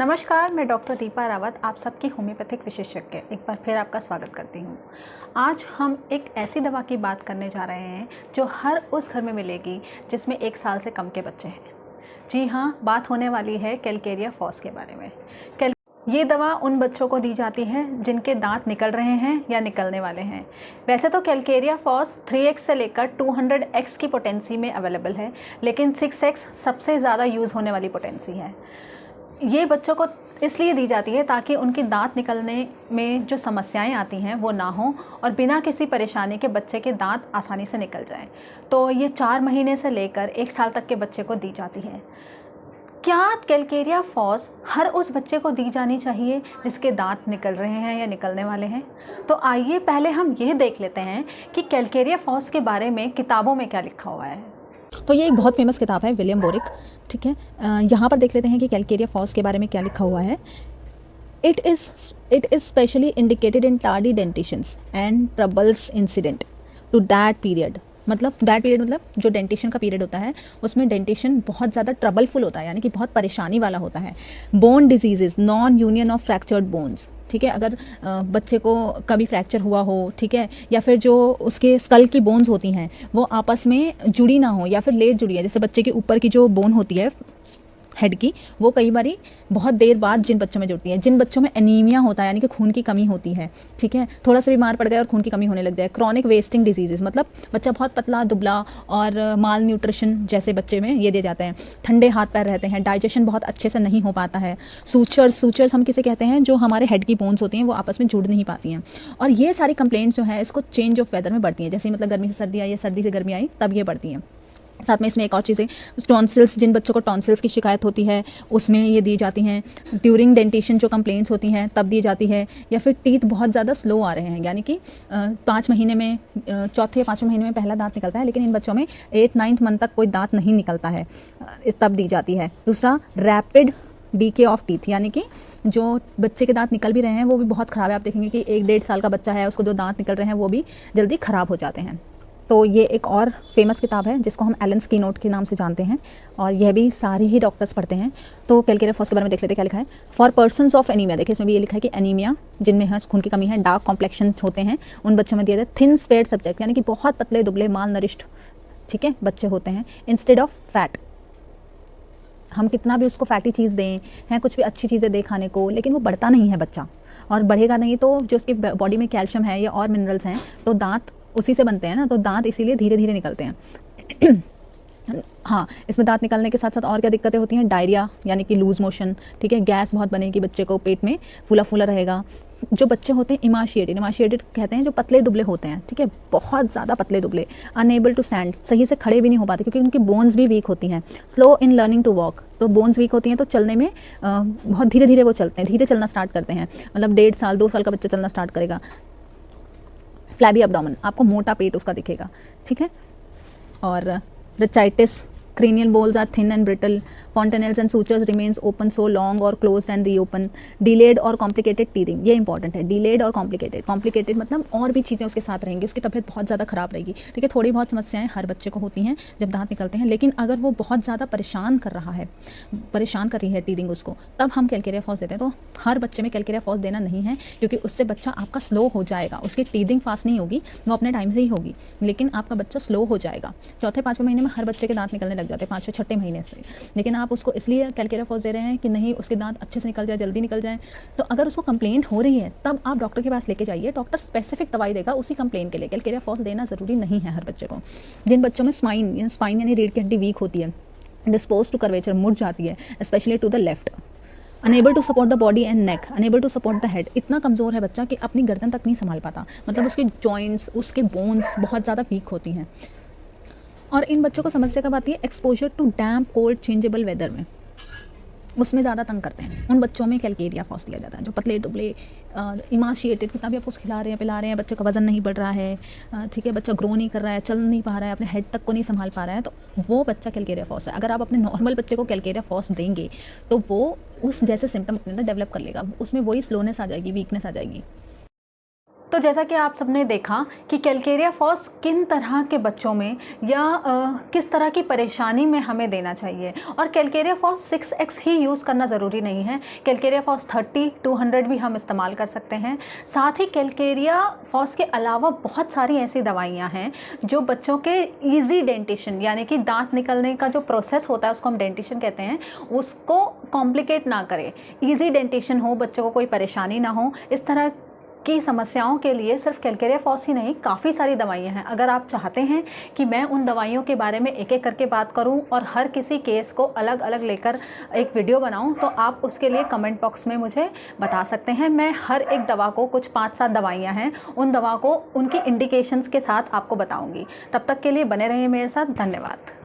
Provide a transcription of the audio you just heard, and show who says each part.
Speaker 1: नमस्कार, मैं डॉक्टर दीपा रावत आप सबकी होम्योपैथिक विशेषज्ञ एक बार फिर आपका स्वागत करती हूँ। आज हम एक ऐसी दवा की बात करने जा रहे हैं जो हर उस घर में मिलेगी जिसमें 1 साल से कम के बच्चे हैं। जी हाँ, बात होने वाली है कैलकेरिया फॉस के बारे में। ये दवा उन बच्चों को दी जाती है जिनके दांत निकल रहे हैं या निकलने वाले हैं। वैसे तो कैलकेरिया फॉस 3x से लेकर 200x की पोटेंसी में अवेलेबल है, लेकिन 6x सबसे ज़्यादा यूज़ होने वाली पोटेंसी है। ये बच्चों को इसलिए दी जाती है ताकि उनकी दांत निकलने में जो समस्याएं आती हैं वो ना हो और बिना किसी परेशानी के बच्चे के दांत आसानी से निकल जाएं। तो ये 4 महीने से लेकर 1 साल तक के बच्चे को दी जाती है। क्या कैलकेरिया फॉस हर उस बच्चे को दी जानी चाहिए जिसके दांत निकल रहे हैं या निकलने वाले हैं? तो आइए पहले हम ये देख लेते हैं कि कैलकेरिया फॉस के बारे में किताबों में क्या लिखा हुआ है।
Speaker 2: तो ये एक बहुत फेमस किताब है, विलियम बोरिक। ठीक है, यहाँ पर देख लेते हैं कि कैलकेरिया फॉस के बारे में क्या लिखा हुआ है। It is specially indicated in tardy dentitions and troubles incident to that period. मतलब जो डेंटिशन का पीरियड होता है उसमें डेंटिशन बहुत ज़्यादा ट्रबलफुल होता है, यानी कि बहुत परेशानी वाला होता है। Bone diseases, non union of fractured bones. ठीक है, अगर बच्चे को कभी फ्रैक्चर हुआ हो, ठीक है, या फिर जो उसके स्कल की बोन्स होती हैं वो आपस में जुड़ी ना हो या फिर लेट जुड़ी है, जैसे बच्चे के ऊपर की जो बोन होती है हेड की, वो कई बारी बहुत देर बाद जिन बच्चों में जुड़ती है, जिन बच्चों में एनीमिया होता है यानी कि खून की कमी होती है, ठीक है, थोड़ा सा बीमार पड़ गए और खून की कमी होने लग जाए। क्रॉनिक वेस्टिंग डिजीजेस, मतलब बच्चा बहुत पतला दुबला और माल न्यूट्रिशन जैसे बच्चे में ये दे जाते हैं। ठंडे हाथ पैर रहते हैं, डाइजेशन बहुत अच्छे से नहीं हो पाता है। सूचर्स हम किसे कहते हैं, जो हमारे हेड की बोन्स होती हैं वो आपस में जुड़ नहीं पाती हैं। और ये सारी कंप्लेंट्स जो है इसको चेंज ऑफ वेदर में बढ़ती हैं, जैसे मतलब गर्मी से सर्दी आई या सर्दी से गर्मी आई तब ये बढ़ती हैं। साथ में इसमें एक और चीज़ है, टॉन्सिल्स, जिन बच्चों को टॉन्सिल्स की शिकायत होती है उसमें ये दी जाती हैं। ड्यूरिंग डेंटिशन जो कंप्लेंट्स होती हैं तब दी जाती है। या फिर टीथ बहुत ज़्यादा स्लो आ रहे हैं, यानी कि 5 महीने में, चौथे या 5वें महीने में पहला दांत निकलता है, लेकिन इन बच्चों में 8-9 मंथ तक कोई दांत नहीं निकलता है, तब दी जाती है। दूसरा, रैपिड डीके ऑफ टीथ, यानी कि जो बच्चे के दांत निकल भी रहे हैं वो भी बहुत ख़राब है। आप देखेंगे कि 1-1.5 साल का बच्चा है, उसको जो दांत निकल रहे हैं वो भी जल्दी ख़राब हो जाते हैं। तो ये एक और फेमस किताब है जिसको हम एलन स्कीनोट के नाम से जानते हैं, और यह भी सारे ही डॉक्टर्स पढ़ते हैं। तो कैलकेरिया फॉस के बारे में देख लेते हैं क्या लिखा है। फॉर पर्सन्स ऑफ एनीमिया, देखिए इसमें भी ये लिखा है कि एनीमिया जिनमें है खून की कमी है, डार्क कॉम्प्लेक्शन होते हैं, उन बच्चों में दिया जाता है। थिन स्पेयर्ड सब्जेक्ट, यानी कि बहुत पतले दुबले माल नरिश्ड, ठीक है, बच्चे होते हैं। इंस्टेड ऑफ फैट, हम कितना भी उसको फैटी चीज़ दें, हैं कुछ भी अच्छी चीज़ें दें खाने को, लेकिन वो बढ़ता नहीं है बच्चा, और बढ़ेगा नहीं तो जो उसकी बॉडी में कैल्शियम है या और मिनरल्स हैं तो दांत उसी से बनते हैं ना, तो दांत इसीलिए धीरे धीरे निकलते हैं। हाँ, इसमें दांत निकलने के साथ साथ और क्या दिक्कतें होती हैं, डायरिया यानी कि लूज मोशन, ठीक है, गैस बहुत बनेगी, बच्चे को पेट में फूला फूला रहेगा। जो बच्चे होते हैं इमाशिएटेड कहते हैं, जो पतले दुबले होते हैं, ठीक है, बहुत ज़्यादा पतले दुबले, अनएबल टू स्टैंड, सही से खड़े भी नहीं हो पाते क्योंकि उनकी बोन्स भी वीक होती हैं। Slow in learning to walk, तो बोन्स वीक होती हैं तो चलने में बहुत धीरे धीरे वो चलते हैं, धीरे चलना स्टार्ट करते हैं, मतलब 1.5 साल 2 साल का बच्चा चलना स्टार्ट करेगा। फ्लैबी एब्डोमेन, आपको मोटा पेट उसका दिखेगा, ठीक है। और रचाइटिस, cranial bones are thin and brittle, fontanelles and sutures remains open so long or closed and reopen, delayed or complicated teething, ये इंपॉर्टेंट है, delayed और complicated मतलब और भी चीज़ें उसके साथ रहेंगी, उसकी तबीयत बहुत ज़्यादा ख़राब रहेगी, ठीक है। थोड़ी बहुत समस्याएं हर बच्चे को होती हैं जब दांत निकलते हैं, लेकिन अगर वो बहुत ज़्यादा परेशान कर रही है टीथिंग उसको, तब हम कैलकेरिया फॉस देते हैं। तो हर बच्चे में कैलकेरिया फॉस देना नहीं है, क्योंकि उससे बच्चा आपका स्लो हो जाएगा, उसकी टीथिंग फास्ट नहीं होगी, वो अपने टाइम से ही होगी, लेकिन आपका बच्चा स्लो हो जाएगा। 4-5वें महीने में हर बच्चे के दांत निकलने लग जाते हैं, 5वें-6वें महीने से, लेकिन आप उसको इसलिए कैलकेरिया फॉस दे रहे हैं कि नहीं उसके दांत अच्छे से निकल जाए, जल्दी निकल जाए। तो अगर उसको कंप्लेंट हो रही है तब आप डॉक्टर के पास लेके जाइए, डॉक्टर स्पेसिफिक दवाई देगा उसी कंप्लेंट के लिए। कैलकेरिया फॉस देना ज़रूरी नहीं है हर बच्चे को। जिन बच्चों में स्पाइन यानी रीढ़ की हड्डी वीक होती है, डिस्पोज टू कर्वेचर, मुड़ जाती है, specially to the left, unable to support the body and neck, unable to support the head, इतना कमज़ोर है बच्चा कि अपनी गर्दन तक नहीं संभाल पाता, मतलब उसके जॉइंट्स, उसके बोन्स बहुत ज़्यादा वीक होती हैं। और इन बच्चों को समस्या कब आती है, exposure to damp cold changeable weather में, उसमें ज़्यादा तंग करते हैं। उन बच्चों में कैलकेरिया फॉस दिया जाता है, जो पतले दुबले इमाशिएटेड, कितना भी आप उसको खिला रहे हैं पिला रहे हैं, बच्चे का वजन नहीं बढ़ रहा है, ठीक है, बच्चा ग्रो नहीं कर रहा है, चल नहीं पा रहा है, अपने हेड तक को नहीं संभाल पा रहा है, तो वो बच्चा कैलकेरिया फॉस है। अगर आप अपने नॉर्मल बच्चे को कैलकेरिया फॉस देंगे तो वो उस जैसे सिम्टम अपने अंदर डेवलप कर लेगा, उसमें वही स्लोनेस आ जाएगी, वीकनेस आ जाएगी।
Speaker 1: तो जैसा कि आप सबने देखा कि कैलकेरिया फॉस किन तरह के बच्चों में या किस तरह की परेशानी में हमें देना चाहिए, और कैलकेरिया फॉस 6x ही यूज़ करना ज़रूरी नहीं है। कैलकेरिया फॉस 30, 200 भी हम इस्तेमाल कर सकते हैं। साथ ही कैलकेरिया फॉस के अलावा बहुत सारी ऐसी दवाइयाँ हैं जो बच्चों के ईजी डेंटिशन यानी कि दांत निकलने का जो प्रोसेस होता है उसको हम डेंटिशन कहते हैं, उसको कॉम्प्लिकेट ना करे, ईजी डेंटिशन हो, बच्चों को कोई परेशानी ना हो। इस तरह की समस्याओं के लिए सिर्फ कैलकेरिया फॉस ही नहीं, काफ़ी सारी दवाइयाँ हैं। अगर आप चाहते हैं कि मैं उन दवाइयों के बारे में एक एक करके बात करूं और हर किसी केस को अलग अलग लेकर एक वीडियो बनाऊं, तो आप उसके लिए कमेंट बॉक्स में मुझे बता सकते हैं। मैं हर एक दवा को, कुछ 5-7 दवाइयाँ हैं, उन दवा को उनकी इंडिकेशंस के साथ आपको बताऊँगी। तब तक के लिए बने रहिए मेरे साथ। धन्यवाद।